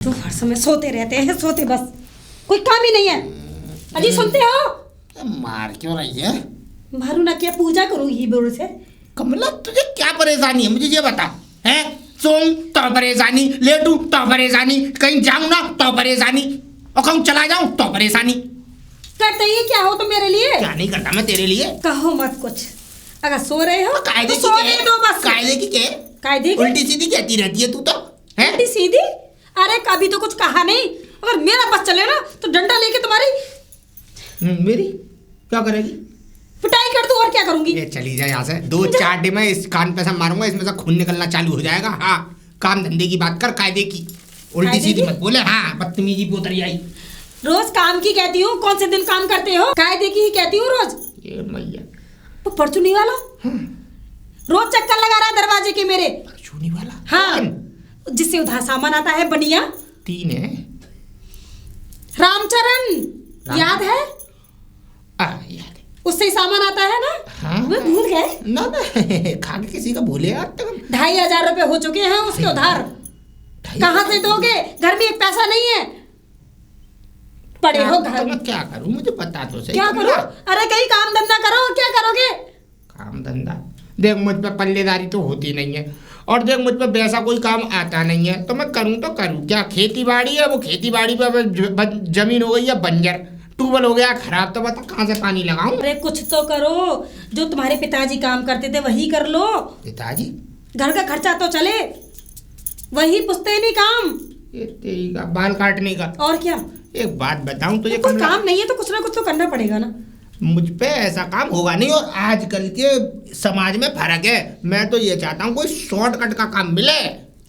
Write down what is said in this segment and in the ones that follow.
तो हर समय सोते रहते हैं, सोते बस, कोई काम ही नहीं है। अजी सुनते हो? मार क्यों रही है? मारू ना क्या, पूजा करूंगी बोल से। कमला तुझे क्या परेशानी है मुझे ये बता। है सोऊं तो परेशानी, लेटूं तो परेशानी, कहीं जाऊं ना तो परेशानी, और कहूं चला जाऊं तो परेशानी। करते ही क्या हो तुम मेरे लिए? क्या नहीं करता मैं तेरे लिए। कहो मत कुछ। अगर सो रहे हो कायदे तो सोने दो बस। कायदे की के कायदे की उल्टी सीधी कहती रहती है तू तो। है उल्टी सीधी? अरे कभी तो कुछ कहा नहीं। अगर मेरा बस चले ना तो डंडा लेके तुम्हारी मेरी क्या करेगी? पिटाई कर दूं और क्या करूंगी। ये चली जाए यहाँ से। दो चाटे में इस कान पे से मारूंगा, इसमें से खून निकलना चालू हो जाएगा। हाँ काम धंधे की बात कर, कायदे की। उल्टी सीधी मत बोले। हाँ बदतमीजी पोतरी आई। रोज काम की कहती हूँ, कौन से दिन काम करते हो? कायदे की ही कहती हूँ रोज। ये मैया तो परचूनी वाला रोज चक्कर लगा रहा है दरवाजे के मेरे। परचूनी वाला? हाँ, जिससे उधार सामान आता है बनिया। 3 है। रामचरण याद है? याद है। उससे ही सामान आता है ना? हाँ मैं भूल गए ना खा के किसी का भूले यार। 2500 रुपए हो चुके हैं उसके उधार। कहाँ से दोगे? घर में एक पैसा नहीं है। पड़े हो घर में। क्या करूं मुझे बता तो सही। क्या करो? अरे कहीं काम धंधा करो। और क्या करोगे? काम धंधा देख, मुझ पे पल्लेदारी तो होती नहीं है, और देख मुझ पे वैसा कोई काम आता नहीं है, तो मैं करूं तो करूं क्या? खेती बाड़ी है, वो खेती बाड़ी पे जमीन हो गई है बंजर, ट्यूबवेल हो गया खराब, तो बता कहाँ से पानी लगाऊं? अरे कुछ तो करो। जो तुम्हारे पिताजी काम करते थे वही कर लो। पिताजी? घर का खर्चा तो चले, वही पुश्तैनी काम। ये तेरी का बाल काटने का। और क्या? एक बात बताऊं तुझे कोई काम नहीं है तो कुछ ना कुछ तो करना पड़ेगा ना। मुझ पे ऐसा काम होगा नहीं, और आजकल के समाज में फर्क है। मैं तो ये चाहता हूँ कोई शॉर्टकट का काम मिले।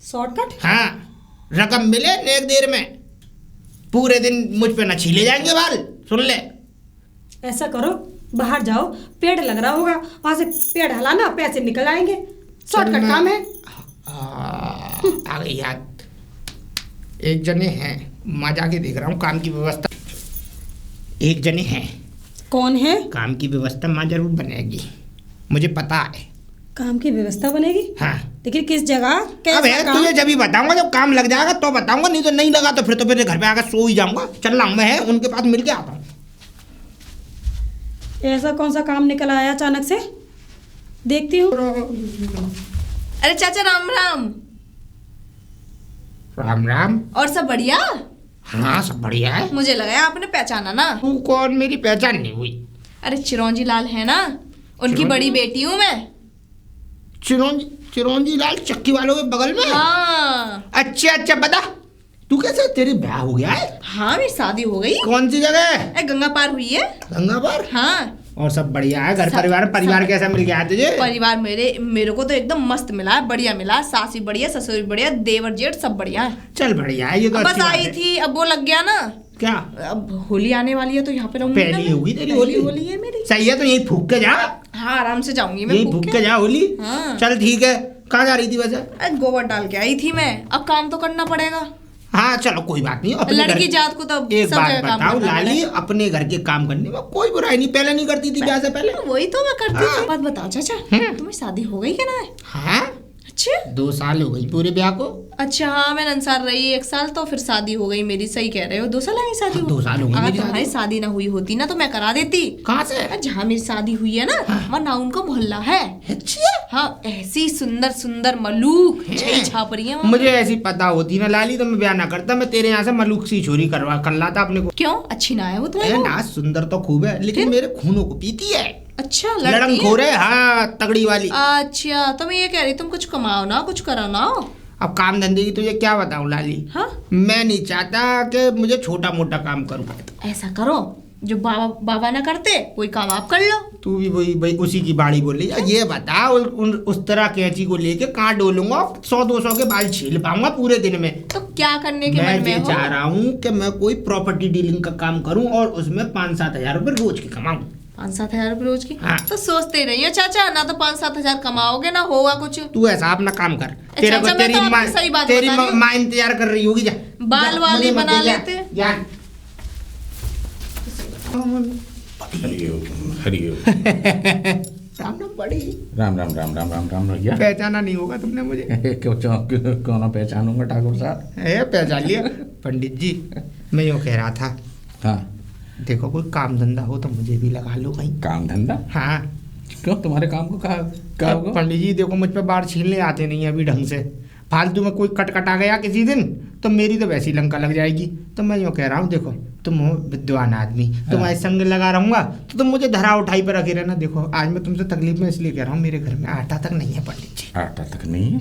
शॉर्टकट? हाँ रकम मिले एक देर में, पूरे दिन मुझ पे न छीले जाएंगे बाल। सुन ले, ऐसा करो, बाहर जाओ, पेड़ लग रहा होगा, वहां से पेड़ हलाना, पैसे निकल आएंगे। शॉर्टकट काम है। आ गई याद। एक जने हैं, मैं जाके देख रहा हूँ काम की व्यवस्था। एक जने हैं। कौन है? काम की व्यवस्था माँ जरूर बनेगी, मुझे पता है। काम की व्यवस्था बनेगी? हाँ लेकिन किस जगह, अब है काम? तुझे जब ही बताऊंगा, जब काम लग जाएगा तो बताऊंगा, नहीं तो नहीं लगा तो फिर घर पे आकर सो ही जाऊंगा। चल रहा हूँ मैं, है उनके पास मिल के आता हूँ। ऐसा कौन सा काम निकल आया अचानक से? देखती हूँ। अरे चाचा राम राम। राम राम। और सब बढ़िया? हाँ सब बढ़िया है। मुझे लगा आपने पहचाना ना। तू कौन? मेरी पहचान नहीं हुई। अरे चिरौंजी लाल है ना, उनकी बड़ी बेटी हूँ मैं। चिरौंजी लाल चक्की वालों के बगल में? हाँ। अच्छा बता, तू कैसे, तेरे ब्याह हो गया है? हाँ मेरी शादी हो गई। कौन सी जगह? गंगा पार हुई है। गंगा पार? हाँ। और सब बढ़िया है? घर परिवार कैसा मिल गया तुझे? परिवार मेरे को तो एकदम मस्त मिला है, बढ़िया मिला। सास भी बढ़िया, ससुर भी बढ़िया, देवर जेठ सब बढ़िया है। चल बढ़िया है, ये तो बस आई थी, अब वो लग गया ना। क्या? अब होली आने वाली है तो यहाँ पे रहूंगी। पहली होगी तेरी होली? होली है मेरी। सही है, तो यही फूक के जा। हाँ आराम से जाऊंगी मैं, यही फूक के जा होली। हाँ। चल ठीक है, कहाँ जा रही थी वैसे? गोबर डाल के आई थी मैं, अब काम तो करना पड़ेगा। हाँ चलो कोई बात नहीं। लड़की जात को तो एक सब बात जगह काम बताओ करना लाली, अपने घर के काम करने में कोई बुराई नहीं। पहले नहीं करती थी ब्याह से पहले? वही तो मैं करती हाँ। थी। बात बताओ चाचा, तुम्हें शादी हो गई क्या ना है? हाँ अच्छा 2 साल हो गई पूरे ब्याह को। अच्छा। हाँ मैं नंसार रही 1 साल, तो फिर शादी हो गई मेरी। सही कह रहे हो, 2 साल है शादी हाँ, हो। 2 साल हो गए अगर मेरी तुम्हारी शादी ना हुई होती ना तो मैं करा देती। कहाँ से? जहाँ मेरी शादी हुई है ना, वहाँ नाउन का मोहल्ला है। अच्छा। हाँ ऐसी सुंदर सुंदर मलूक छई छापरी है। मुझे ऐसी पता होती ना लाली तो मैं ब्याह ना करता। मैं तेरे यहाँ से मलूक सी छोरी कर लाता अपने को। क्यों? अच्छी ना है वो तुम्हें? ना सुंदर तो खूब है, लेकिन मेरे खूनों को पीती है। अच्छा लड़न खोर है। हाँ तगड़ी वाली। अच्छा तो मैं ये कह रही तुम कुछ कमाओ ना, कुछ करो ना। अब काम धंधे की तुझे क्या बताऊं लाली। हाँ? मैं नहीं चाहता कि मुझे छोटा मोटा काम करूं। ऐसा करो, जो बाबा ना करते वही काम आप कर लो। तू भी वही उसी की बाड़ी बोल रही है। ये बता उस तरह कैंची को लेके कहाँ डोलूंगा? 100-200 के बाल छील पाऊंगा पूरे दिन में? तो क्या करने के मैं मन में ये हो? चाह रहा हूँ कि मैं कोई प्रॉपर्टी डीलिंग का काम करूं और उसमें 5-7 हजार रुपए रोज की कमाऊं। 5-7 हजार रुपये रोज की? हाँ। तो सोचते रहिए चाचा, ना तो 5-7 हजार कमाओगे ना होगा कुछ। तू ऐसा अपना काम कर। तेरे को अच्छा, मैं तो आपको सही बात तेरी बता रही हूँ। माँ इंतजार कर रही होगी। जा बाल वाली बना लेते। हरिओम हरिओम। राम राम बड़ी। राम राम राम राम राम राम भैया। पहचाना नहीं होगा तुमने मुझे। क्यों ना पहचानूंगा ठाकुर साहब। पहचान लिया। पंडित जी मैं यूँ कह रहा था, हाँ देखो कोई काम धंधा हो तो मुझे भी लगा लो कहीं। काम धंधा? हाँ। क्यों, तुम्हारे काम को क्या होगा? पंडित जी देखो मुझ पे बाढ़ छीनने आते नहीं है अभी ढंग से। फालतू में कोई कट आ गया किसी दिन तो मेरी तो वैसी लंका लग जाएगी। तो मैं यूँ कह रहा हूँ, देखो तुम हो विद्वान आदमी, तुम्हारे संग लगा रहूंगा तो तुम मुझे धरा उठाई पर रखे रहना। देखो आज मैं तुमसे तकलीफ में इसलिए कह रहा हूँ, मेरे घर में आटा तक नहीं है पंडित जी। आटा तक नहीं है?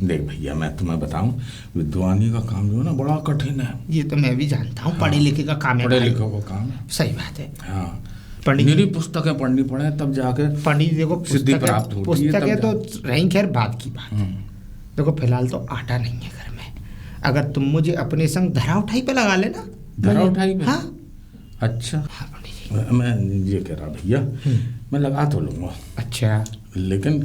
देख भैया मैं तुम्हें बताऊं, विद्वानी का काम जो है ना बड़ा कठिन है। ये तो मैं भी जानता हूँ। पढ़े लिखे का काम है। पढ़े लिखे का काम है। सही बात है। हाँ पंडित मेरी पुस्तकें पढ़नी पड़े तब जाके पंडित जी देखो सिद्धि प्राप्त होती है। पुस्तकें तो रही खैर बात की बात। देखो फिलहाल तो आटा नहीं है घर में। अगर तुम मुझे अपने संग धरा उठाई पे लगा लेना। धरा उठाई पे? हाँ। अच्छा हाँ पंडित जी। मैं ये कह रहा भैया, मैं लगा तो लूँगा। अच्छा लेकिन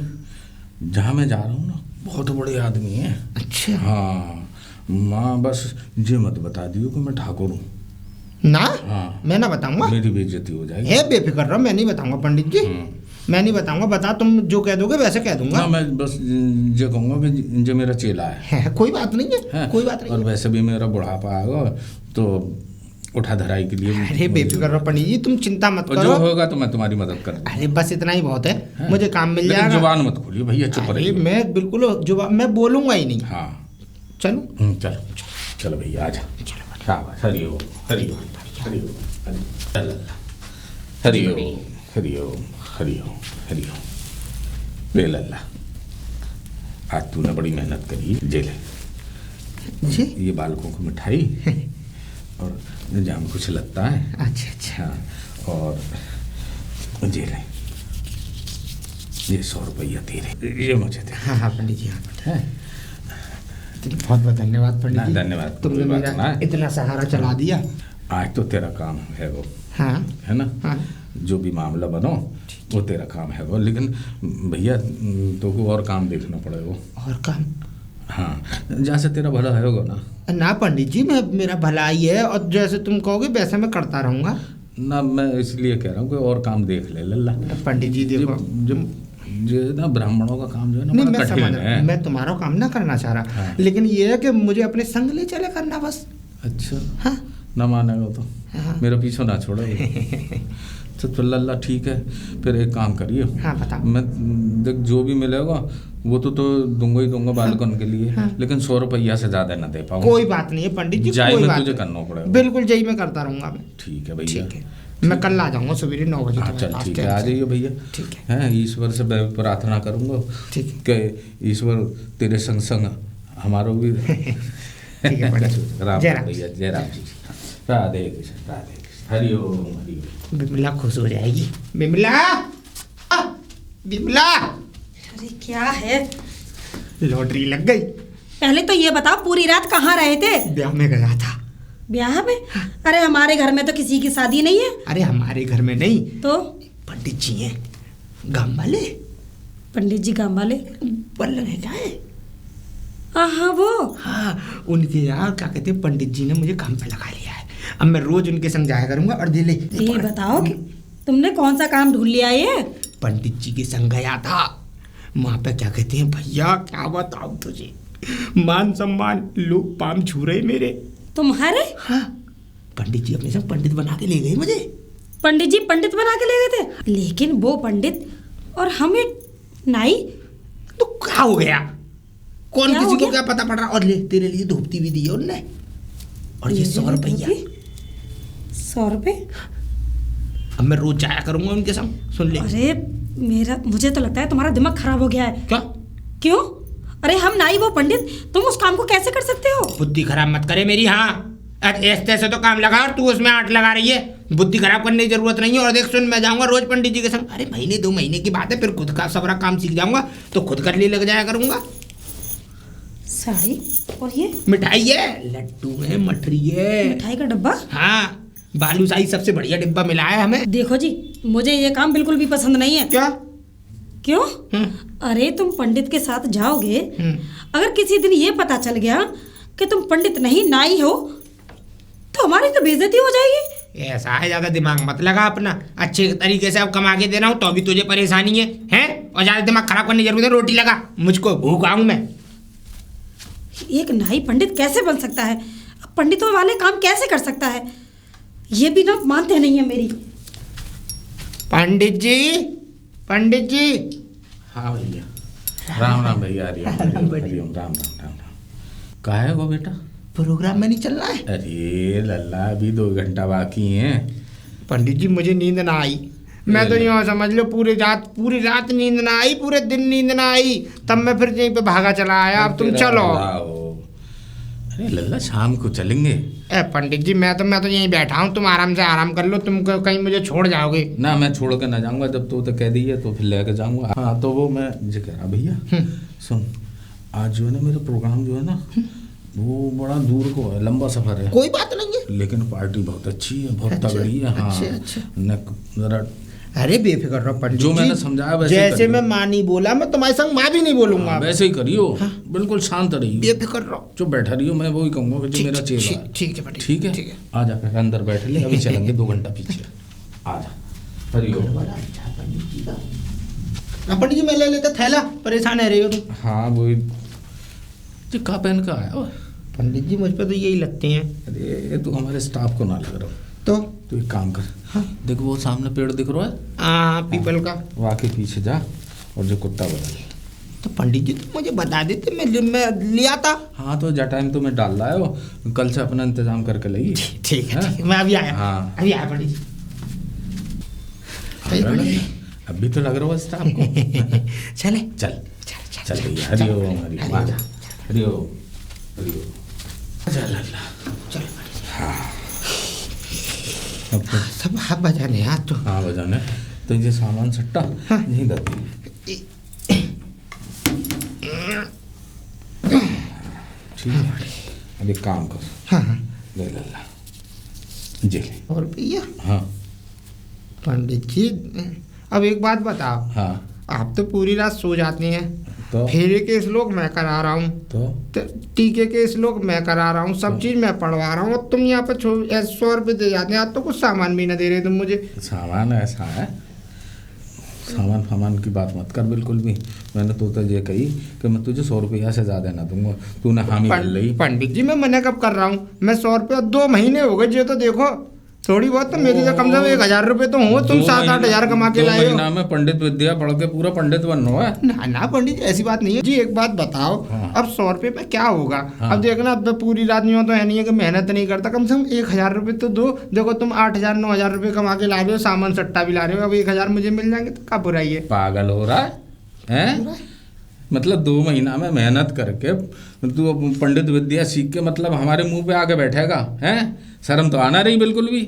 जहाँ मैं जा रहा हूँ ना बहुत बड़े आदमी है। अच्छा। हाँ माँ बस ये मत बता दियो कि मैं ठाकुर हूँ ना। हाँ मैं ना बताऊंगा। मेरी बेइज्जती हो जाएगी। है बेफिक्र रहो, मैं नहीं बताऊंगा पंडित जी। मैं नहीं बताऊंगा। बता तुम जो कह दोगे वैसे कह दूंगा। ना मैं बस ये कहूँगा कि जो मेरा चेला है। कोई बात नहीं है। कोई बात नहीं और है। वैसे भी मेरा बुढ़ापा आएगा तो उठा धराई के लिए अरे बेफिक्र रहो पंडित जी, तुम चिंता मत और करो। जो होगा तो मैं तुम्हारी मदद कर दूंगा। अरे बस इतना ही बहुत है। मुझे काम मिल लेकिन जाएगा। जुबान मत खोलिए भैया, चुप अरे रहिए। मैं बिल्कुल जुबान मैं बोलूंगा ही नहीं। हाँ चलो चलो चलो भैया आजा। शाबाश। हरि ओम हरि ओम हरि ओम हरि ओम हरि ओम हरि ओम हरि ओम। ले लल्ला, आज तूने बड़ी मेहनत करी। जे ले जी। ये बालकों को मिठाई और जाम कुछ लगता है। अच्छा अच्छा। हाँ और जे ले ये 100 रुपया तेरे, ये मुझे दे। हाँ हाँ पंडित जी। हाँ हैं? बहुत बहुत धन्यवाद पंडित जी। धन्यवाद। तुमने कोई बात मेरा ना। इतना सहारा चला दिया। आज तो तेरा काम है वो, हाँ है ना। हाँ। जो भी मामला बनो वो तेरा काम है वो, लेकिन भैया तो को और काम देखना पड़ेगा। और काम? हाँ जैसे तेरा भला है होगा ना। ना पंडित जी मैं मेरा भला ही है और जैसे तुम कहोगे वैसे मैं करता रहूंगा ना, मैं इसलिए कह रहा हूँ कोई और काम देख ले लल्ला। पंडित जी देखो जो ना ब्राह्मणों का काम जो है ना नहीं बड़ा मैं कठिन समझ है। मैं तुम्हारा काम ना करना चाह रहा। हाँ। लेकिन ये है कि मुझे अपने संग ले चले करना बस। अच्छा हाँ ना मानेगा तो हाँ। मेरा पीछे ना छोड़ेगा। तो लल्ला ठीक है, फिर एक काम करिए। हाँ बताओ। मैं देख जो भी मिलेगा वो तो दूंगा ही दूंगा बालकन के लिए। हाँ। लेकिन 100 रुपया से ज्यादा ना दे पाऊंगा। कोई बात नहीं है पंडित जी। जाई कोई में बात तुझे नहीं। करना पड़ेगा। बिल्कुल जय मैं करता रहूंगा मैं। ठीक है भैया। ठीक है मैं कल आ जाऊंगा सवेरे 9 बजे। हाँ तुम्हारे चल पास ठीक है, टाइम आ से। जाइए भैया। ठीक है। हैं ईश्वर से मैं प्रार्थना करूंगा ठीक कि ईश्वर तेरे संग संग हमारो भी। ठीक है पंडित जी। राम जय राम राम। भैया, जय राम जी। राधे कृष्ण राधे कृष्ण। हरि ओम हरि ओम। बिमला खुश हो जाएगी। बिमला बिमला अरे क्या है? लॉटरी लग गई। पहले तो ये बताओ पूरी रात कहाँ रहे थे? ब्याह में गया था। ब्याह में? अरे हमारे घर में तो किसी की शादी नहीं है। अरे हमारे घर में नहीं, तो पंडित जी हैं गांव वाले। पंडित जी गांव वाले? बल्लभ है क्या है? हाँ वो। हाँ उनके यहाँ क्या कहते हैं, पंडित जी ने मुझे काम पे लगा लिया है। अब मैं रोज उनके संग जाया करूंगा। और दिले ये बताओ कि तुमने कौन सा काम ढूंढ लिया ये? पंडित जी के संग गया था। वहाँ पे क्या कहते हैं भैया, क्या बताऊं तुझे, मान सम्मान लोग पाम छू रहे मेरे। तुम्हारे? हाँ पंडित जी अपने संग पंडित बना के ले गए मुझे। पंडित जी पंडित बना के ले गए थे? लेकिन वो पंडित और हम एक नाई। तो क्या हो गया? कौन क्या किसी हो को गया? क्या पता पड़ रहा। और ले तेरे लिए धोपती भी दी है उनने। और ये 100 रुपया। 100 रुपये? अब मैं रोज जाया करूंगा उनके संग। सुन ले। अरे मुझे तो लगता है तुम्हारा दिमाग खराब हो गया है। क्या? क्यों? अरे हम नाई वो पंडित, तुम उस काम को कैसे कर सकते हो? बुद्धि खराब मत करे मेरी। हाँ ऐसे से तो काम लगा और तू उसमें 8 लगा रही है। बुद्धि खराब करने की जरूरत नहीं है। और देख सुन, मैं जाऊंगा रोज पंडित जी के संग। अरे महीने 2 महीने की बात है, फिर खुद का सबरा काम सीख जाऊंगा तो खुद कर लिए लग जाया करूंगा। साड़ी और ये मिठाई है, लड्डू है, मठरी है। मिठाई का डब्बा? हाँ बालूशाही सबसे बढ़िया डिब्बा मिला है हमें। देखो जी, मुझे ये काम बिल्कुल भी पसंद नहीं है। क्या? क्यों? अरे तुम पंडित के साथ जाओगे, अगर किसी दिन ये पता चल गया कि तुम पंडित नहीं नाई हो तो हमारी तो बेइज्जती हो जाएगी। ऐसा है, ज्यादा दिमाग मत लगा अपना, अच्छे तरीके से अब कमा के दे रहा हूँ तो अभी तुझे परेशानी है हैं? और ज्यादा दिमाग खराब करने की जरूरत है, रोटी लगा, मुझको भूखा हूँ मैं। एक नाई पंडित कैसे बन सकता है? पंडितों वाले काम कैसे कर सकता है? ये भी ना मानते नहीं है मेरी। पंडित जी, पंडित जी। हाँ भैया, राम राम भैया, हरिओम हरिओम, राम राम राम राम। कहाँ है वो बेटा? प्रोग्राम में नहीं चल रहा है? अरे लल्ला, अभी 2 घंटा बाकी है। पंडित जी मुझे नींद ना आई, मैं तो यूँ समझ लो पूरी रात नींद ना आई, पूरे दिन नींद ना आई, तब मैं फिर यहीं पे भागा चला आया। अब तुम चलो। अरे लल्ला, शाम को चलेंगे। ए पंडित जी, मैं तो यहीं बैठा हूँ, तुम आराम से आराम कर लो, तुम कहीं मुझे छोड़ जाओगे ना? मैं छोड़ के ना जाऊंगा, जब तो कह दी है तो फिर लेके जाऊंगा। हाँ तो वो मैं जो कह रहा भैया, सुन, आज जो है ना मेरा प्रोग्राम जो है ना वो बड़ा दूर को है, लंबा सफर है। कोई बात नहीं है, लेकिन पार्टी बहुत अच्छी है, बहुत तगड़ी है। हाँ जरा, अरे बेफिक्र रहो पंडित जो जी, मैंने समझाया वैसे जैसे मैं माँ नहीं बोला, मैं तुम्हारे संग माँ भी नहीं बोलूंगा। हाँ, वैसे ही करियो। हाँ। बिल्कुल शांत रहियो, बेफिक्र रहो, जो बैठा रहियो। मैं वही कहूंगा कि जो मेरा चेला है। ठीक है पंडित, ठीक है, ठीक है। आ जा, अंदर बैठ ले, अभी चलेंगे 2 घंटा पीछे। आ जा, हरिओम। पंडित जी मैं ले लेता थैला, परेशान है रही हो तुम। हाँ वही, जो कहाँ पहन का आया? पंडित जी मुझ पे तो यही लगते हैं। अरे तू हमारे स्टाफ को ना लग रहा तो एक काम कर। हाँ। देखो वो सामने पेड़ दिख रहा है, हाँ पीपल का, वहाँ के पीछे जा और जो कुत्ता बदल। तो पंडित जी तो मुझे बता देते, मैं ले आता। हाँ तो जा टाइम तो मैं डाल रहा है वो, कल से अपना इंतजाम करके लगी। ठीक है, मैं अभी आया। हाँ अभी आया पंडित जी। अभी तो लग रहा है स्टाफ को। चले चल चल भैया, हरिओम हरिओम, आजा, हरिओम हरिओम, चल चल। हाँ सब हाथ बजाने यार तो। हाँ बजाने, तो ये सामान सट्टा यहीं रखी। ठीक है, अब एक काम कर। हाँ ले लल्ला, जी ले। और भैया, हाँ पंडित जी अब एक बात बताओ, हाँ, आप तो पूरी रात सो जाते हैं, तो फेरे के श्लोक मैं करा रहा हूँ, तो टीके के श्लोक मैं करा रहा हूँ, सब चीज मैं पढ़वा रहा हूँ, और तुम यहाँ पे 100 रुपये दे जाते हैं। आज तो कुछ सामान भी ना दे रहे तुम मुझे। सामान ऐसा है, सामान की बात मत कर बिल्कुल भी। मैंने तो ये कही कि मैं तुझे 100 रुपया से ज़्यादा ना दूंगा, तूने हामी कर ली। पंडित जी मैं मना कब कर रहा हूँ? मैं 100 रुपया 2 महीने हो गए, ये तो देखो थोड़ी बहुत तो मेरी तो कम से कम 1000 रुपये तो हो, तुम 7-8 हजार कमा के लाए हो। 2 महीना में पंडित विद्या पढ़ के पूरा पंडित बन रहा है। ना ना पंडित जी ऐसी बात नहीं है जी। एक बात बताओ, हाँ। अब 100 रुपये में क्या होगा? हाँ। अब देखना, अब तो पूरी रात नहीं हो तो है नहीं है कि मेहनत नहीं करता, कम से कम 1000 रुपये तो दो। देखो तुम 8000 9000 रुपये कमा के ला रहे हो, सामान सट्टा भी ला रहे हो, अब 1000 मुझे मिल जाएंगे तो क्या बुराई है? पागल हो रहा है? मतलब 2 महीना में मेहनत करके तू पंडित विद्या सीख के मतलब हमारे मुंह पे आके बैठेगा? हैं, शर्म तो आना रही बिल्कुल भी।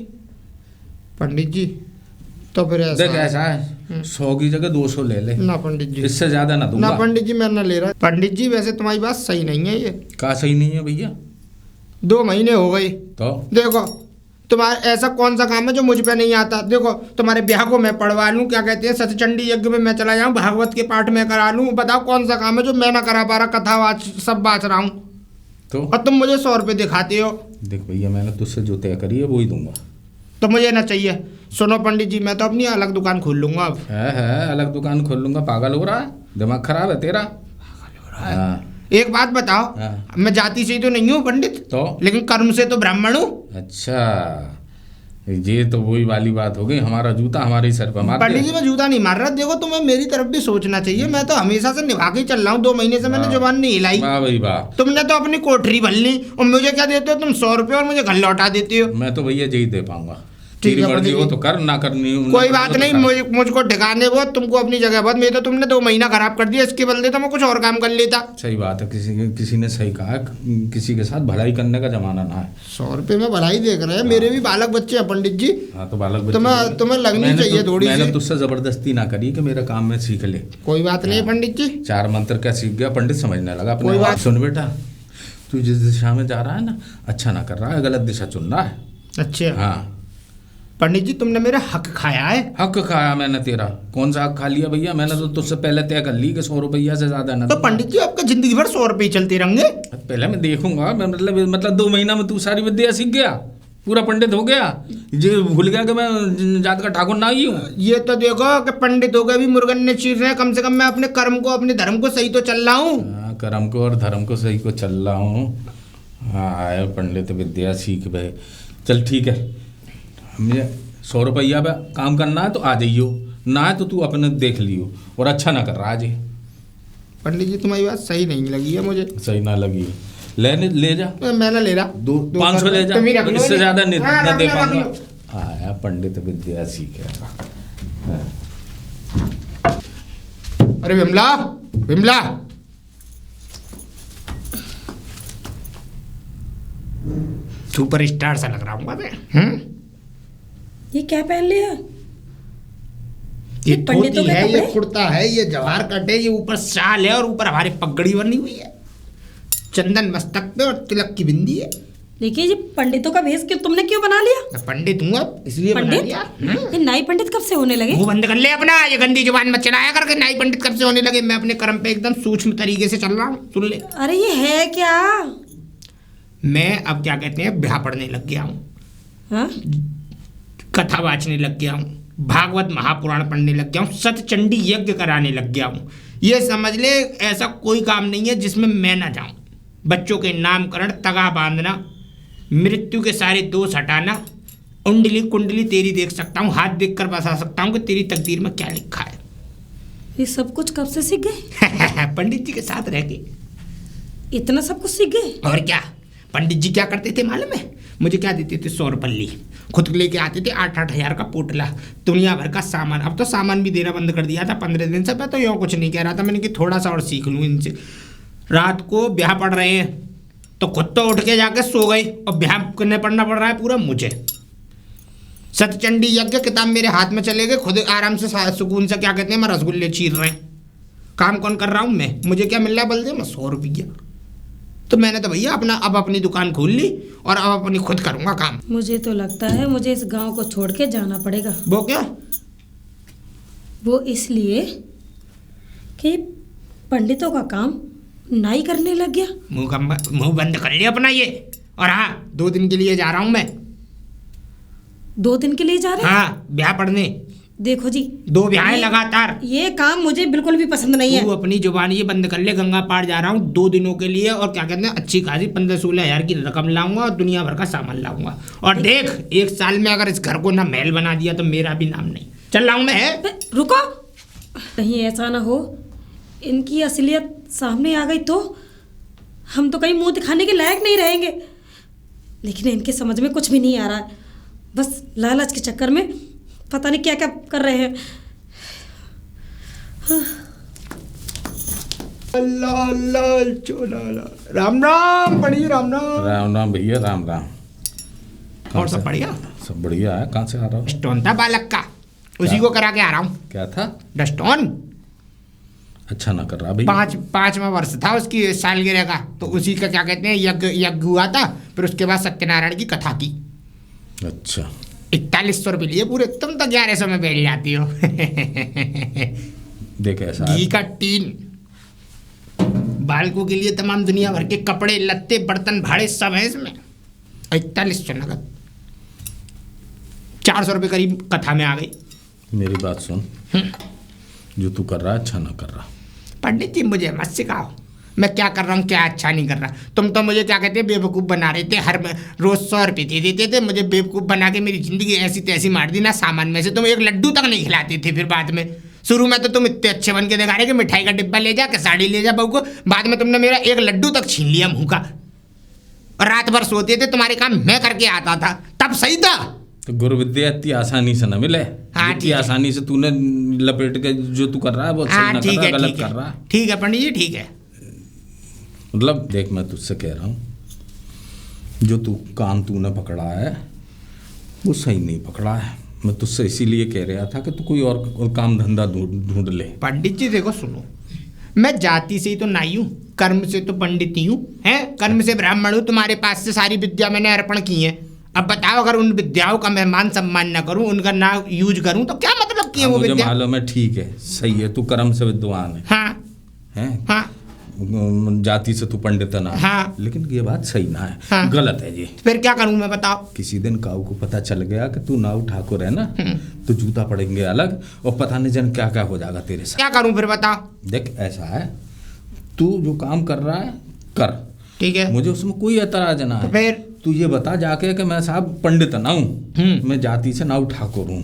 पंडित जी तो फिर देख ऐसा है, 100 की जगह 200 ले ले, ना पंडित जी, इससे ज्यादा ना दूंगा। ना पंडित जी मैं ना ले रहा। पंडित जी वैसे तुम्हारी बात सही नहीं है, ये का सही नहीं है भैया? 2 महीने हो गए, तो देखो तुम्हारा ऐसा कौन सा काम है जो मुझ पे नहीं आता? देखो तुम्हारे ब्याह को मैं पढ़वा लूँ, क्या कहते हैं, सतचंडी यज्ञ में मैं चला जाऊँ, भागवत के पाठ में करा लूँ, बताओ कौन सा काम है जो मैं ना करा पा रहा? कथा वाच सब बाँच रहा हूँ तो और तुम मुझे 100 रुपये दिखाते हो। देख भैया, मैंने तुझसे जो तय करी है वो ही दूंगा। तो मुझे ना चाहिए। सुनो पंडित जी, मैं तो अपनी अलग दुकान खोल लूंगा अब। है अलग दुकान खोल लूंगा? पागल हो रहा है? दिमाग खराब है तेरा? हाँ। एक बात बताओ, हाँ। मैं जाति से तो नहीं हूँ पंडित, तो लेकिन कर्म से तो ब्राह्मण हूँ। अच्छा, ये तो वही वाली बात हो गई, हमारा जूता हमारे सर पर मार पंडित जी मैं जूता नहीं मार रहा, देखो तुम्हें मेरी तरफ भी सोचना चाहिए। मैं तो हमेशा से निभा के चल रहा हूँ, 2 महीने से मैंने जुबान नहीं हिलाई। वाह भाई वाह, तुमने तो अपनी कोठरी भर ली और मुझे क्या देते हो तुम? 100 रुपये और मुझे घर लौटा देते हो। मैं तो भैया यही दे पाऊंगा। ठीक तेरी है मर्जी पंडित हो जी। तो कर, ना करनी हो कोई बात नहीं, मुझको ठिकाने बहुत, तुमको अपनी जगह बहुत। मेरे तो तुमने 2 महीना खराब कर दिया, इसके बदले तो मैं कुछ और काम कर लेता। सही बात है, किसी ने सही कहा, किसी के साथ भलाई करने का जमाना ना है। 100 रुपये में भलाई देख रहे हैं, मेरे भी बालक बच्चे हैं पंडित जी। हाँ तो बालक तुम्हें लगनी चाहिए थोड़ी सी। मैंने तुझसे जबरदस्ती ना करी कि मेरा काम में सीख ले। कोई बात नहीं पंडित जी। 4 मंत्र क्या सीख गया, पंडित समझने लगा अपने। कोई बात। सुन बेटा, तू जिस दिशा में जा रहा है ना, अच्छा ना कर रहा है, गलत दिशा चुन रहा है। अच्छा हाँ पंडित जी, तुमने मेरा हक खाया है। हक खाया मैंने तेरा? कौन सा हक खा लिया भैया? मैंने तो तुझसे पहले तय कर ली कि 100 रुपया से ज्यादा ना तो पंडित जी आपका जिंदगी भर 100 रुपये चलते रहेंगे? पहले मैं देखूंगा, मैं मतलब 2 महीना में तू सारी विद्या सीख गया? पूरा पंडित हो गया। ये भूल गया कि मैं जात का ठाकुर ना ही हूँ। ये तो देखो कि पंडित हो गए भी मुर्गन ने चीर रहे हैं, कम से कम मैं अपने कर्म को अपने धर्म को सही तो चल रहा हूँ। कर्म को और धर्म को सही को चल रहा हूँ। हाँ पंडित विद्या सीख भाई। चल ठीक है, मुझे 100 रुपया पे काम करना है तो आ जाइयो, ना है तो तू अपने देख लियो। और अच्छा ना कर रहा आज। पंडित जी तुम्हारी बात सही नहीं लगी है मुझे। सही ना लगी ले जा। मैं ना ले रहा, 500 ले जा, इससे ज्यादा नहीं हाँ, दे पाऊंगा। आया पंडित विद्या सीखेगा। अरे विमला, विमला सुपरस्टार सा लग रहा हूँ मैं। ये क्या पहन लिया? ये पंडितों धोती के है, ये कपड़े? कुर्ता है, ये जवाहर कट है, ये ऊपर शाल है और ऊपर हमारी पगड़ी बनी हुई है, चंदन मस्तक पे और तिलक की बिंदी है। देखिए ये पंडितों का भेष तुमने क्यों बना लिया? मैं पंडित हूँ अब, इसलिए बना पंडित? लिया। ये नाई पंडित कब से होने लगे? मुंह बंद कर ले अपना, ये गंदी जुबान मत चलाया करके। नाई पंडित कब से होने लगे? मैं अपने कर्म पे एकदम सूक्ष्म तरीके से चल रहा हूँ, सुन ले। अरे ये है क्या? मैं अब क्या कहते हैं ब्याह पढ़ने लग गया हूँ, हाँ? कथा वाचने लग गया हूँ, भागवत महापुराण पढ़ने लग गया हूँ, सतचंडी यज्ञ कराने लग गया हूँ। ये समझ ले ऐसा कोई काम नहीं है जिसमें मैं ना जाऊँ। बच्चों के नामकरण, तगा बांधना, मृत्यु के सारे दोष हटाना, उंडली कुंडली तेरी देख सकता हूँ, हाथ देख कर बता सकता हूँ कि तेरी तकदीर में क्या लिखा है। ये सब कुछ कब से सीख गए? पंडित जी के साथ रह के। इतना सब कुछ सीख गए? और क्या, पंडित जी क्या करते थे मालूम है? मुझे क्या देते थे? 100 रुपये खुद लेके आते थे, 8-8 हज़ार का पोटला, दुनिया भर का सामान। अब तो सामान भी देना बंद कर दिया था 15 दिन से। मैं तो यूँ कुछ नहीं कह रहा था, मैंने कि थोड़ा सा और सीख लूँ इनसे। रात को ब्याह पढ़ रहे हैं तो खुद तो उठ के जाके सो गई और ब्याह करने पढ़ना पड़ रहा है पूरा मुझे। सतचंडी यज्ञ किताब मेरे हाथ में चले गए, खुद आराम से सुकून से क्या कहते हैं मैं रसगुल्ले चीर रहे हैं। काम कौन कर रहा हूँ मैं? मुझे क्या मिल रहा है बल दे? मैं 100 रुपया। तो मैंने तो भैया अब अपनी दुकान खोल ली और अब अपनी खुद करूँगा काम। मुझे तो लगता है मुझे इस गांव को छोड़ के जाना पड़ेगा। वो क्या? वो इसलिए कि पंडितों का काम नाई करने लग गया। मुंह बंद कर लिया अपना ये। और हाँ, 2 दिन के लिए जा रहा हूँ मैं। 2 दिन के लिए जा रहे हैं? हाँ, ब्याह पढ़ने। देखो जी, 2 ब्याह हैं लगातार। ये काम मुझे बिल्कुल भी पसंद नहीं है। तू अपनी जुबान ये बंद कर ले। गंगा पार जा रहा हूँ 2 दिनों के लिए और क्या कहते हैं अच्छी खासी 15-16 हज़ार की रकम लाऊंगा और दुनिया भर का सामान लाऊंगा। और देख, 1 साल में अगर इस घर को ना महल बना दिया तो मेरा भी नाम नहीं। चल रहा हूँ मैं। रुको, कहीं ऐसा ना हो इनकी असलियत सामने आ गई तो हम तो कहीं मुंह दिखाने के लायक नहीं रहेंगे। लेकिन इनके समझ में कुछ भी नहीं आ रहा है, बस लालच के चक्कर में पता नहीं क्या क्या कर रहे हैं। अल्लाह अल्लाह चोला राम राम पढ़िए। राम राम। राम राम भैया, राम राम। और सब बढ़िया? सब बढ़िया है। कहाँ से आ रहा हूँ? डस्टोन था बालक का, उसी को करा के आ रहा हूँ। क्या था? डस्टोन। अच्छा ना कर रहा भैया। 5वां वर्ष था उसकी सालगिरह का, तो उसी का क्या कहते हैं यज्ञ हुआ था। फिर उसके बाद सत्यनारायण की कथा की। अच्छा। 4100 रुपये लिए पूरे। तुम तो 1100 में बैठ जाती हो। देख ऐसा घी का टीन, बालकों के लिए तमाम दुनिया भर के कपड़े लत्ते बर्तन भाड़े सब है इसमें। 4100 नगद। 400 रुपये करीब कथा में आ गई। मेरी बात सुन, जो तू कर रहा है अच्छा ना कर रहा। पंडित जी मुझे मत सिखाओ मैं क्या कर रहा हूँ, क्या अच्छा नहीं कर रहा। तुम तो मुझे क्या कहते हैं बेवकूफ़ बना रहे थे। हर रोज़ 100 रुपये दे देते थे, मुझे बेवकूफ़ बना के मेरी ज़िंदगी ऐसी तैसी मार दी ना। सामान में से तुम एक लड्डू तक नहीं खिलाते थे। फिर बाद में, शुरू में तो तुम इतने अच्छे बन के दिखा रहे कि मिठाई का डिब्बा ले जा, कि साड़ी ले जा बहू को। बाद में तुमने मेरा एक लड्डू तक छीन लिया मुँह का। और रात भर सोते थे, तुम्हारे काम मैं करके आता था, तब सही था। तो गुरु विद्या इतनी आसानी से न मिले। हाँ, इतनी आसानी से तूने लपेट के जो तू कर रहा है वो सही ना कर रहा, गलत कर रहा है। ठीक है पंडित जी, ठीक है। मतलब देख, मैं तुझसे कह रहा हूँ, जो तू काम तूने पकड़ा है वो सही नहीं पकड़ा है। मैं तुझसे इसीलिए कह रहा था कि तू कोई और काम धंधा ढूंढ ले। पंडित जी देखो सुनो, मैं जाति से ही तो नाई हूँ, कर्म से तो पंडित ही हूँ। हैं, कर्म से ब्राह्मण हूँ। तुम्हारे पास से सारी विद्या मैंने अर्पण की है। अब बताओ, अगर उन विद्याओं का मैं मान सम्मान ना करूं, उनका ना यूज करूं तो क्या मतलब की है वो मुझे विद्या? मालूम है, ठीक है, सही है, तू कर्म से विद्वान है। हाँ हैं? हाँ। जाति से तू पंडित ना। हाँ। लेकिन ये बात सही ना है। हाँ। गलत है ये। फिर क्या करूं मैं, बताओ। किसी दिन काऊ को पता चल गया कि तू नाऊ ठाकुर है ना, तो जूता पड़ेंगे अलग और पता नहीं जन क्या क्या हो जाएगा तेरे साथ। क्या करूं फिर, बताओ। देख ऐसा है, तू जो काम कर रहा है कर, ठीक है, मुझे उसमें कोई एतराज ना है। फिर तू ये बता जाके कि मैं साहब पंडित ना हूँ, मैं जाति से नाऊ ठाकुर हूँ,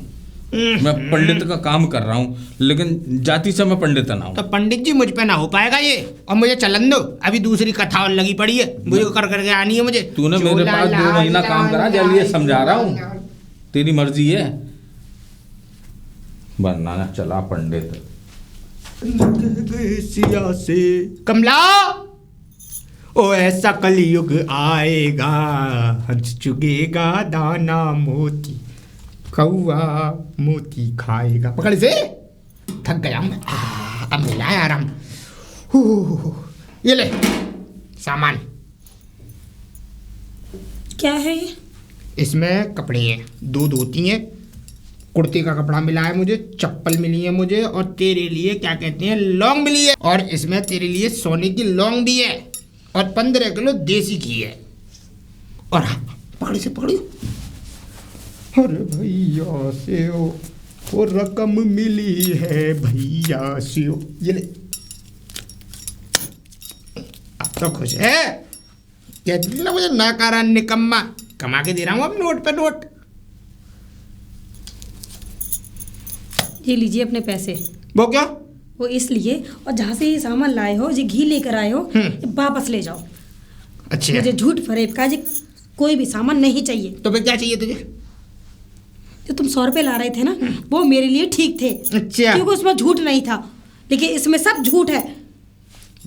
मैं पंडित का काम कर रहा हूँ, लेकिन जाति से मैं पंडित ना हूँ। तो पंडित जी मुझ पे ना हो पाएगा ये, और मुझे चलन दो, अभी दूसरी कथा और लगी पड़ी है, मुझे कर करके आनी है मुझे। तूने मेरे पास 2 महीना काम करा, जब ये समझा रहा हूँ, तेरी मर्जी है। बनना चला पंडित सिया से कमला, ओ ऐसा कलयुग आएगा, हंस चुगेगा दाना मोती, कौआ मोती खाएगा। पकड़ से, थक गया मैं, अब मिला है आराम। ये ले सामान, क्या है ये? इसमें कपड़े हैं, 2 धोती हैं, कुर्ते का कपड़ा मिला है मुझे, चप्पल मिली है मुझे, और तेरे लिए क्या कहते हैं लौंग मिली है, और इसमें तेरे लिए सोने की लौंग भी है, और 15 किलो देसी घी है। और हाँ, पकड़ी से पकड़ी, अरे भैया से वो रकम मिली है भैया से, ये ले। अब तो खुश है, कहती ना मुझे नाकारा निकम्मा, कमा के दे रहा हूँ अब नोट पे नोट। ये लीजिए अपने पैसे। वो क्या? वो इसलिए, और जहाँ से ये सामान लाए हो, ये घी लेकर आए हो, ये वापस ले जाओ। अच्छा, मुझे झूठ फरेब का ये कोई भी सामान नहीं चाहिए। तो फिर क्या चाहिए तुझे? जो तुम 100 रुपये ला रहे थे ना, वो मेरे लिए ठीक थे। अच्छा, क्योंकि उसमें झूठ नहीं था, लेकिन इसमें सब झूठ है।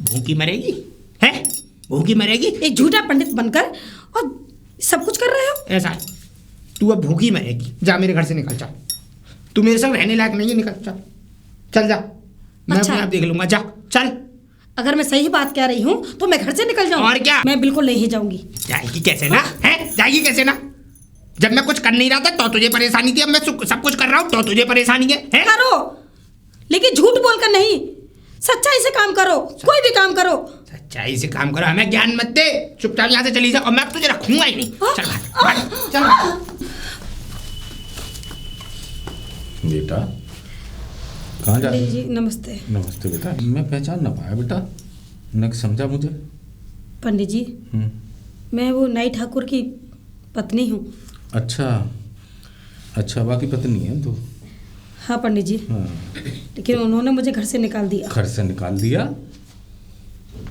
भूखी मरेगी है, भूखी मरेगी। एक झूठा पंडित बनकर और सब कुछ कर रहे हो। ऐसा है, तू अब भूखी मरेगी। जा मेरे घर से निकल, जा, तू मेरे संग रहने लायक नहीं है, निकल, चल चल जा, मैं अच्छा। अपने आप देख लूंगा, जा चल। अगर मैं सही बात कह रही हूँ तो मैं घर से निकल जाऊँ। और क्या? मैं बिल्कुल नहीं जाऊंगी। जाएगी कैसे ना, है जाएगी कैसे ना? जब मैं कुछ कर नहीं रहा था तो तुझे परेशानी थी, अब मैं सब कुछ कर रहा हूँ तो तुझे परेशानी है? करो, लेकिन झूठ बोलकर नहीं, सच्चाई से काम करो, कोई भी काम करो। सच्चाई से काम करो, हमें ज्ञान मत दे, चुपचाप यहाँ से चली जा, और मैं तुझे रखूंगा ही नहीं। चल भाग, चल। बेटा कहाँ जा रही? जी नमस्ते। नमस्ते बेटा, मैं पहचान ना पाया बेटा, न समझा मुझे। पंडित जी, मैं वो नाई ठाकुर की पत्नी हूँ। अच्छा अच्छा, बाकी पत्नी है तो? हाँ पंडित जी। हाँ। लेकिन उन्होंने मुझे घर से निकाल दिया। घर से निकाल दिया?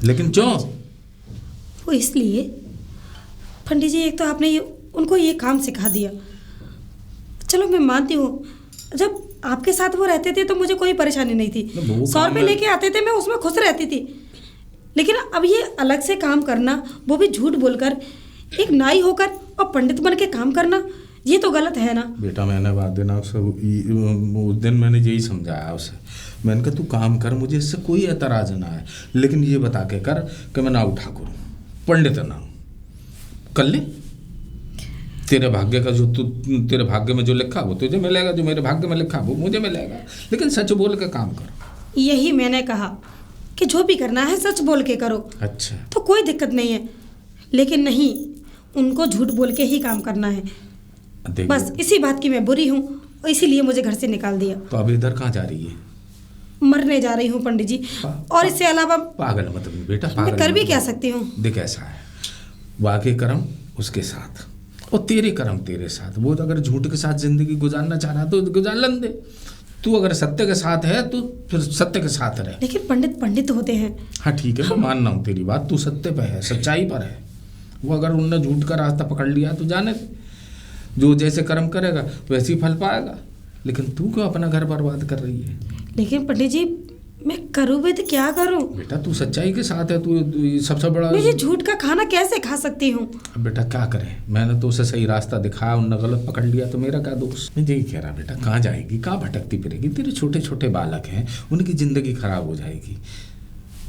लेकिन क्यों? वो इसलिए पंडित जी, एक तो आपने ये उनको ये काम सिखा दिया। चलो मैं मानती हूँ, जब आपके साथ वो रहते थे तो मुझे कोई परेशानी नहीं थी, 100 रुपये लेके आते थे, मैं उसमें खुश रहती थी। लेकिन अब ये अलग से काम करना, वो भी झूठ बोलकर, एक नाई होकर और पंडित बन के काम करना, ये तो गलत है ना। बेटा मैंने बात देना उसे, उस दिन मैंने यही समझाया उसे, मैंने कहा तू काम कर, मुझे इससे कोई एतराज ना है, लेकिन ये बता के कर कि मैं नाऊ ठाकुर हूँ, पंडित ना हूँ। कर ले, तेरे भाग्य का जो तेरे भाग्य में जो लिखा वो तुझे मिलेगा, जो मेरे भाग्य में लिखा वो मुझे मिलेगा, लेकिन सच बोल के काम करो। यही मैंने कहा कि जो भी करना है सच बोल के करो। अच्छा, तो कोई दिक्कत नहीं है, लेकिन नहीं, उनको झूठ बोल के ही काम करना है। बस इसी बात की मैं बुरी हूँ, और इसीलिए मुझे घर से निकाल दिया। तो अब इधर कहाँ जा रही है? मरने जा रही हूँ पंडित जी, और इससे अलावा पागल मत बन बेटा, मैं पागल कर भी मत क्या बन। सकती हूँ? देख ऐसा है, वाकई कर्म उसके साथ और तेरे कर्म तेरे साथ। वो अगर झूठ के साथ जिंदगी गुजारना चाह रहा तो गुजार लन दे, तू अगर सत्य के साथ है तो फिर सत्य के साथ रहे। लेकिन पंडित पंडित होते हैं। हाँ ठीक है, मैं मान रहा हूँ तेरी बात, तू सत्य पे है, सच्चाई पर है। वो अगर उनने झूठ का रास्ता पकड़ लिया तो जाने दे, जो जैसे कर्म करेगा वैसे ही फल पाएगा। लेकिन तू क्यों अपना घर बर्बाद कर रही है? लेकिन पंडित जी, मैं करूँ भी तो क्या करूँ? बेटा तू सच्चाई के साथ है, तू सबसे बड़ा। मैं ये झूठ का खाना कैसे खा सकती हूँ? अब बेटा क्या करें, मैंने तो उसे सही रास्ता दिखाया, उनने गलत पकड़ लिया तो मेरा क्या दोष? मैं यही कह रहा बेटा, कहाँ जाएगी, कहाँ भटकती फिरेगी? तेरे छोटे छोटे बालक हैं, उनकी जिंदगी खराब हो जाएगी।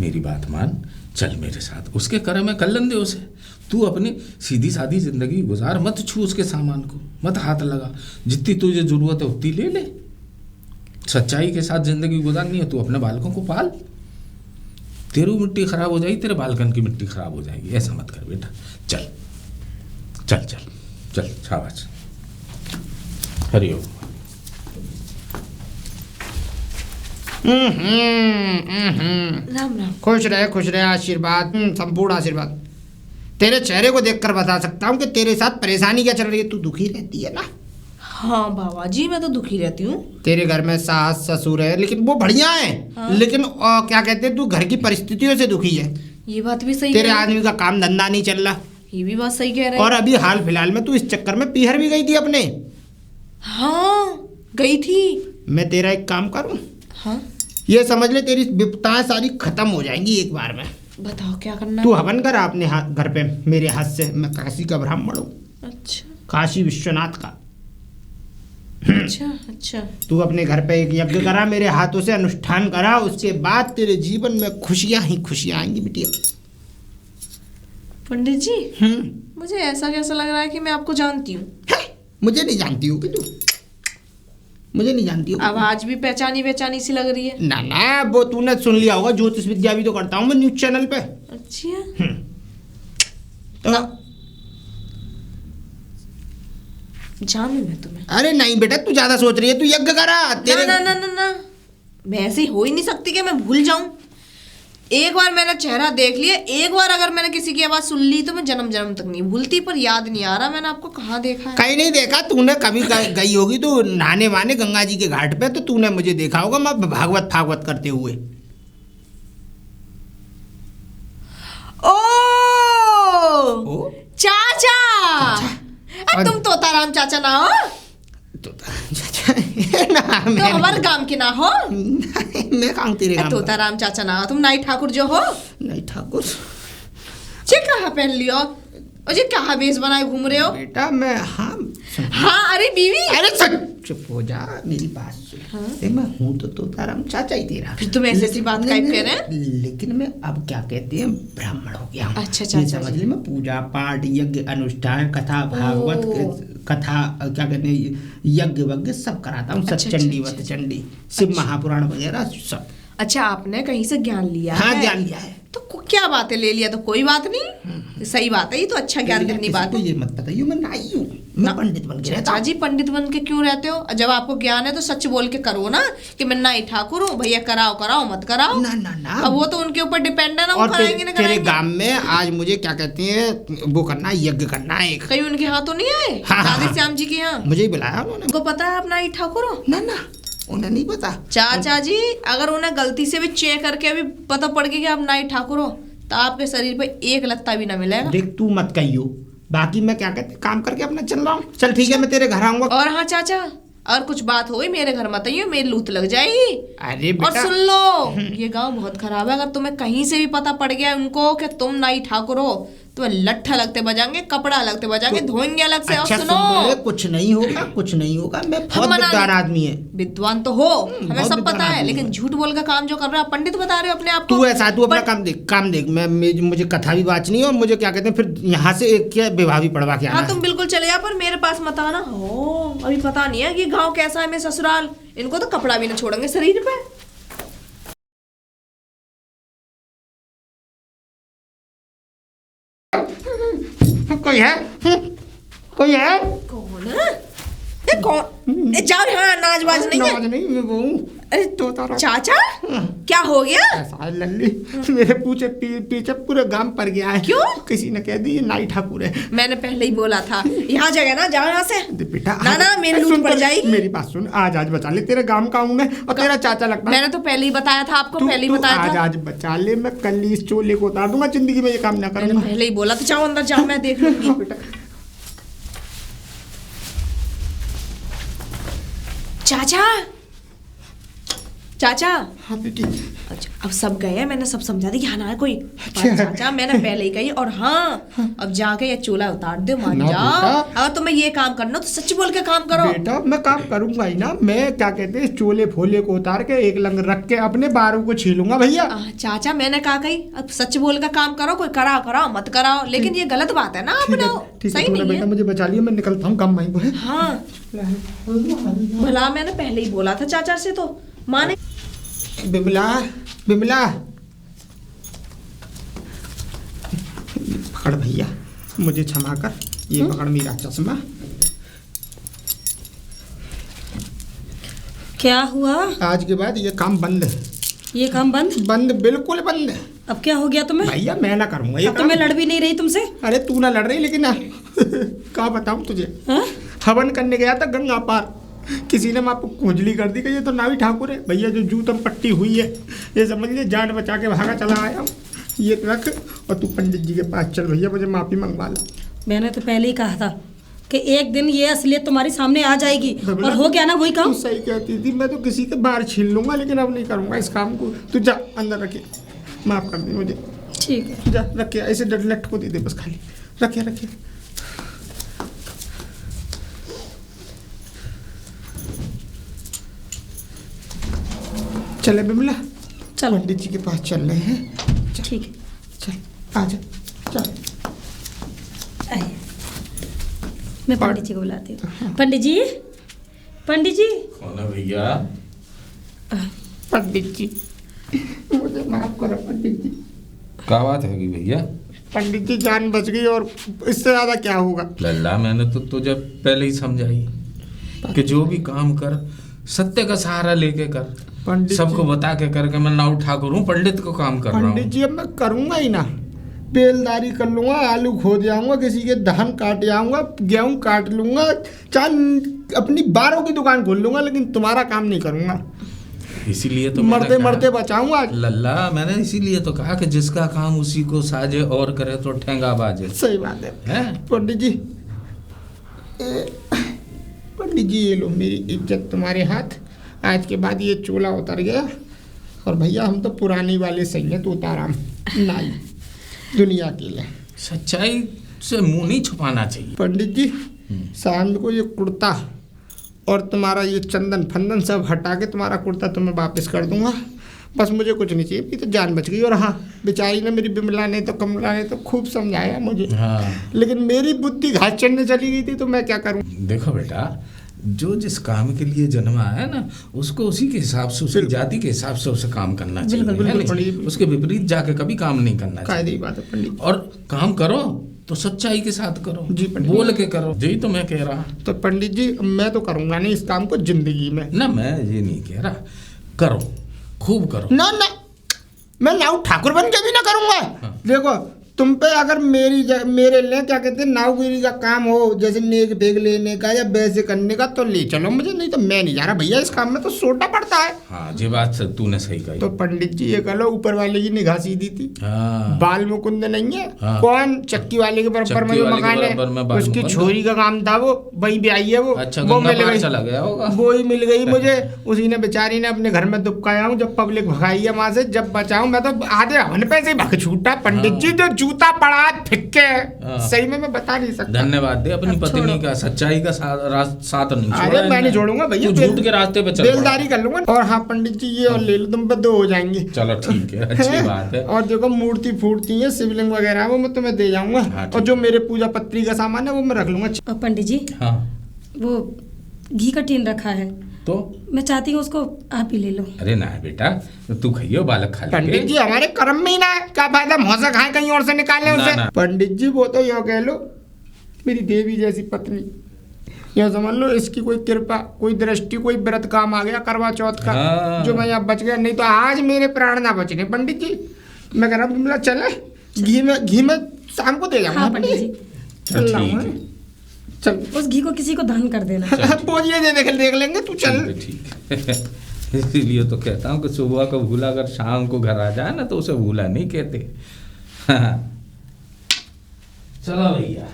मेरी बात मान, चल मेरे साथ, उसके कर्म में कल्लन दे उसे। तू अपनी सीधी सादी जिंदगी गुजार, मत छू उसके सामान को, मत हाथ लगा। जितनी तुझे जरूरत है उतनी ले ले। सच्चाई के साथ जिंदगी गुजारनी है, तू अपने बालकों को पाल। तेरी मिट्टी खराब हो जाएगी, तेरे बालकन की मिट्टी खराब हो जाएगी। ऐसा मत कर बेटा, चल चल चल चल, शाबाश। हरिओम। राम राम। खुश रहे आशीर्वाद, संपूर्ण आशीर्वाद। तेरे चेहरे को देखकर बता सकता हूँ कि तेरे साथ परेशानी क्या चल रही है। तू दुखी रहती है ना? हाँ बाबा जी, मैं तो दुखी रहती हूँ। तेरे घर में सास ससुर है, लेकिन वो बढ़िया है। हाँ। लेकिन क्या कहते हैं, तू घर की परिस्थितियों से दुखी है। ये बात भी सही तेरे कह रहे आदमी का काम धंधा नहीं चल रहा। हैं। ये भी बात सही कह रहे और हैं। अभी हाल फिलहाल में तू इस चक्कर में पीहर भी गई थी अपने। हाँ गई थी। मैं तेरा एक काम करूँ? हाँ ये समझ ले, तेरी विपदाएं सारी खत्म हो जाएंगी एक बार में। बताओ क्या करना तू है? हवन कर अपने हाथ घर पे मेरे हाथ से। मैं काशी का ब्राह्मण हूँ, अच्छा काशी विश्वनाथ का। अच्छा अच्छा। तू अपने घर पे एक यज्ञ करा, मेरे हाथों से अनुष्ठान करा, उसके बाद तेरे जीवन में खुशियां ही खुशियां आएंगी बिटिया। पंडित जी, मुझे ऐसा कैसा लग रहा है कि मैं आपको जानती हूँ। मुझे नहीं जानती हो कि तू? मुझे नहीं जानती हो? आवाज भी पहचानी पहचानी सी लग रही है। ना ना, वो तूने सुन लिया होगा, ज्योतिष विद्या भी तो करता हूँ मैं न्यूज चैनल पे। अच्छा। तो जानू मैं तुम्हें? अरे नहीं बेटा, तू ज्यादा सोच रही है। तू यज्ञ करा तेरे। ना ना ना ना, मैं ऐसे ही हो ही नहीं सकती कि मैं भूल जाऊं। एक बार मैंने चेहरा देख लिया, एक बार अगर मैंने किसी की आवाज सुन ली तो मैं जन्म जन्म तक नहीं भूलती। पर याद नहीं आ रहा मैंने आपको कहाँ देखा है। कहीं नहीं देखा तूने। कभी गई होगी तू नहाने वाने गंगा जी के घाट पे, तो तूने मुझे देखा होगा मैं भागवत करते हुए। ओ चाचा, अरे तुम तोताराम चाचा ना हो? ना तो हमारे गांव के ना हो? मैं कहाँ तेरे गाँव का? तोताराम चाचा ना हो, तुम नाई ठाकुर जो हो? नहीं ठाकुर। जी कहाँ पहन लियो और जी कहाँ बेस बनाए घूम रहे हो? बेटा मैं हाँ अरे बीवी। अरे चुप हो जा, मेरी बात सुन। हाँ? मैं हूँ तो तोताराम चाचा ही तेरा। फिर तुम ऐसी बात काहे कह रहे हैं? लेकिन मैं अब क्या कहते हैं, ब्राह्मण हो गया हूँ। अच्छा चाचा समझ ले, मैं पूजा पाठ यज्ञ अनुष्ठान कथा भागवत कथा क्या कहते हैं यज्ञ वज्ञ सब कराता हूँ। सचंडी वत चंडी शिव महापुराण वगैरह सब। अच्छा, आपने कहीं से ज्ञान लिया हाँ है? ज्ञान लिया है। तो क्या बात है, ले लिया तो कोई बात नहीं, सही बात है। ये तो अच्छा ज्ञान करनी बात है। ये मत बताइए मैं नाई हूँ, मैं पंडित बन के रहता चाचा जी पंडित बन के क्यों रहते हो? जब आपको ज्ञान है तो सच बोल के करो ना कि मैं नाई ठाकुर हूँ, भैया कराओ कराओ मत कराओ। ना ना ना, अब वो तो उनके ऊपर डिपेंड है ना, वो और कराएंगे ना तेरे कराएंगे। गांव में आज मुझे क्या कहते हैं वो करना है, यज्ञ करना है एक। कहीं उनके यहाँ तो नहीं आए? हाँ, राधे हाँ। श्याम जी के यहाँ मुझे ही बुलाया उन्होंने। उनको पता है आप नाई ठाकुर हो? ना ना, उन्हें नहीं पता। चाचा जी, अगर उन्हें गलती से भी चेक करके अभी पता पड़ गया कि आप नाई ठाकुर हो तो आपके शरीर पे एक लत्ता भी ना मिलेगा। देख तू मत कहियो, बाकी मैं क्या कहते काम करके अपना चल रहा हूँ। चल ठीक है, मैं तेरे घर आऊंगा। और हाँ चाचा, और कुछ बात होई मेरे घर मत आइयो, मेरी लूट लग जाएगी। अरे और बेटा सुन लो, ये गांव बहुत खराब है। अगर तुम्हें कहीं से भी पता पड़ गया उनको कि तुम नाई ठाकुर हो तो लट्ठा लगते बजाएंगे, कपड़ा लगते बजाएंगे, धोएंगे अलग से। अच्छा और सुन सुनो, ले, कुछ नहीं होगा कुछ नहीं होगा। मैं बहुत विद्वान आदमी है। विद्वान तो हो, हमें बहुत सब विद्वान पता है, आदमी लेकिन है। झूठ बोल का काम जो कर रहे हो, आप पंडित बता रहे हो अपने आप को। तू ऐसा, तू अपना काम देख। मुझे कथा भी बाचनी है और मुझे क्या कहते हैं फिर यहाँ से एक क्या विवाह भी पढ़वा के आना हाँ है। तुम बिल्कुल चले जा, पर मेरे पास मत आना। हो अभी पता नहीं है कि गांव कैसा है, मेरे ससुराल। इनको तो कपड़ा भी ना छोड़ेंगे शरीर पे। कोई है? कोई है? कौन है? ये कौन? जाओ यहाँ, नाच बाज नहीं है। नाच नहीं, मैं वो हूँ। अरे तोताराम। चाचा, क्या हो गया? ऐसा है लल्ली, मेरे पीछे पूरे गांव पर गया है। क्यों? किसी ने कह दी ये नाई ठाकुर है। मैंने पहले ही बोला था, यहाँ जगह ना, जाओ यहाँ से। बेटा ना ना, मेरी लूट पड़ जाएगी। मेरी बात सुन, आज बचा ले। तेरे गांव का हूँ मैं और तेरा चाचा लगता है। मैंने तो पहले ही बताया था आपको, पहले ही बताया था। आज बचा ले, मैं कल ही इस चोले को उतार दूंगा। जिंदगी में ये काम ना मैंने करूंगा। पहले ही बोला था, जाओ अंदर जाओ, मैं देख लूंगी। चाचा, चाचा। हाँ बेटी। अच्छा, अब सब गए हैं, मैंने सब समझा दिया, यहाँ ना है कोई। अच्छा। चाचा मैंने पहले ही कही। और हाँ, अब जाके ये चूल्हा उतार दो, मान ना जाओ। बेटा। अगर तुम्हें ये काम करना तो सच बोल के काम करो। बेटा मैं काम करूंगा ही ना। मैं क्या कहते हैं चोले फोले को उतार के एक लंग रख के अपने बारों को छीलूंगा भैया। चाचा मैंने कहा कही, अब सच बोल का काम करो। कोई कराओ कराओ मत कराओ, लेकिन ये गलत बात है ना, ठीक है, अपनाओ। ठीक है, सही तूने नहीं बेटा है। मुझे बचा लिया। मैं निकलता हूँ, काम माई है। हाँ भला मैंने पहले ही बोला था चाचा से, तो माने। बिमला, बिमला, पकड़ भैया, मुझे क्षमा कर, ये पकड़ मेरा चश्मा। क्या हुआ? आज के बाद ये काम बंद है। ये काम बंद? बंद, बिल्कुल बंद है। अब क्या हो गया तुम्हें? भैया मैं ना करूँगा ये अब तो मैं काम। लड़ भी नहीं रही तुमसे। अरे तू ना लड़ रही, लेकिन क्या बताऊँ तुझे, हाँ? हवन करने गया था गंगा पार, किसी ने आपको खुजली कर दी कि ये तो नावी ठाकुर है। भैया जो जूतम पट्टी हुई है, ये समझ ले जान बचा के भागा चला आया हूँ। ये रख और तू पंडित जी के पास चल भैया, मुझे माफ़ी मंगवा ला। मैंने तो पहले ही कहा था कि एक दिन ये असलियत तुम्हारी सामने आ जाएगी, और हो गया ना वही काम। तू सही कहती थी, मैं तो किसी के बाहर छीन लूंगा, लेकिन अब नहीं करूँगा इस काम को। तू जा अंदर रखे, माफ़ कर दी मुझे। ठीक है। जा रखे, ऐसे डटलेट को दे दे बस, खाली रखे रखे। चले बिमला, चलो। पंडित जी के पास चल रहे हैं। चल, ठीक है। चल आ जा, चल। आइए। मैं पंडित जी को बुलाती हूँ। पंडित जी, पंडित जी। कौन है भैया? पंडित जी मुझे माफ करो पंडित जी। क्या बात है भैया? पंडित जी जान बच गई, और इससे ज्यादा क्या होगा। लल्ला, मैंने तो तुझे पहले ही समझाई कि जो भी काम कर सत्य का सहारा लेके कर, पंडित सबको जी, बता के कर। मैं नाउ ठाकुर हूँ, पंडित को काम कर रहा पंडित हूँ। जी अब मैं करूंगा ही ना, बेलदारी कर लूंगा, आलू खोद आऊंगा, किसी के धान काट आऊंगा, गेहूं काट लूंगा, चाहे अपनी बारों की दुकान खोल लूंगा, लेकिन तुम्हारा काम नहीं करूंगा। इसीलिए तो मरते मरते बचाऊंगा। लल्ला, मैंने इसीलिए तो कहा कि जिसका काम उसी को साजे और करे तो ठेंगा बाजे। सही बात है हैं? पंडित जी। पंडित जी ये लो मेरी इज्जत तुम्हारे हाथ। आज के बाद ये चोला उतर गया, और भैया हम तो पुरानी वाले सही हैं, तो उताराम नहीं दुनिया के लिए। सच्चाई से मुंह नहीं छुपाना चाहिए। पंडित जी शाम को ये कुर्ता और तुम्हारा ये चंदन फंदन सब हटा के तुम्हारा कुर्ता तुम्हें वापस कर दूंगा। बस मुझे कुछ नहीं चाहिए, भी तो जान बच गई। और हाँ, बेचारी ने, मेरी बिमला ने तो, कमला ने तो खूब समझाया मुझे, हाँ। लेकिन मेरी बुद्धि घास चढ़ने चली गई थी, तो मैं क्या करूं। देखो बेटा, जो जिस काम के लिए जन्मा है ना, उसको उसी के हिसाब से, उसकी जाति के हिसाब से उसे काम करना चाहिए। बिल्कुल, है बिल्कुल, नहीं? बिल्कुल। उसके विपरीत जाके कभी काम नहीं करना चाहिए। कायदे की बात है पंडित। और काम करो तो सच्चाई के साथ करो, जी पंडित। बोल के करो। यही तो मैं कह रहा। तो पंडित जी मैं तो करूंगा नहीं इस काम को जिंदगी में। ना, मैं ये नहीं कह रहा, करो, खूब करो। ना ना, मैं नाव ठाकुर बन के भी ना करूंगा। हाँ। देखो तुम पे अगर मेरे लिए क्या कहते हैं नावगिरी का काम हो, जैसे नेक भेग लेने का या वैसे करने का, तो ले चलो मुझे, नहीं तो मैं नहीं जा रहा भैया। इस काम में तो सोटा पड़ता है। हाँ, ये बात से तूने सही कही। तो पंडित जी ये कह लो, ऊपर वाले की निगाह सीधी थी। हाँ, बाल मुकुंद नहीं है। हाँ। कौन? चक्की वाले के बराबर में चक्की जो वाले के मकान बराबर में है, बाल उसकी मुकुंद। छोरी का काम था, वो वही भी आई है। वो अच्छा, वो गंगा मिल पार गई, चला गया होगा। वो ही मिल गई मुझे। उसी ने बेचारी ने अपने घर में दुबकाया हूँ, जब पब्लिक भगाई है वहां से, जब बचाऊं मैं तो आधे हवन पे से भग छूटा। पंडित जी जो जूता पड़ा फिक्के हाँ। सही में मैं बता नहीं सकता। धन्यवाद दे अपनी अब पत्नी छोड़ो। का, सच्चाई का साथ नहीं छोड़ा अरे मैं इनने। नहीं छोड़ूंगा भैया, तू झूठ के रास्ते पे चल बेलदारी कर लूंगा। और हाँ पंडित जी ये और ले लो, तुम पे 2 हो जाएंगे। चलो ठीक है, अच्छी बात है। और देखो मूर्ति फूटती है, शिवलिंग वगैरह वो मैं तुम्हें दे जाऊंगा। हाँ, ठीक और जो मेरे पूजा पत्री का सामान है वो मैं रख लूंगा। और पंडित जी, हाँ, वो घी का टीन रखा है, तो मैं चाहती हूँ उसको आप ही ले लो। अरे ना बेटा, तू खाइयो, बालक खा पंडित लेंगे। जी हमारे कर्म में ही ना है, क्या फायदा मौसा खाए कहीं और से निकाले ना, उसे। ना। पंडित जी वो तो यो कह लो, मेरी देवी जैसी पत्नी, यह समझ लो इसकी कोई कृपा, कोई दृष्टि, कोई व्रत काम आ गया करवा चौथ का, हाँ। जो मैं यहाँ बच गया, नहीं तो आज मेरे प्राण ना बचने। पंडित जी मैं कह रहा हूँ बिमला चले, घी में शाम को दे जाऊंगा। हाँ पंडित जी, चल रहा ठीक हूँ। है। चल उस घी को किसी को दान कर देना। बोझिए दे देख लेंगे, तू चल। ठीक है। इसीलिए तो कहता हूँ कि सुबह को भूला अगर शाम को घर आ जाए ना, तो उसे भूला नहीं कहते। चलो भैया।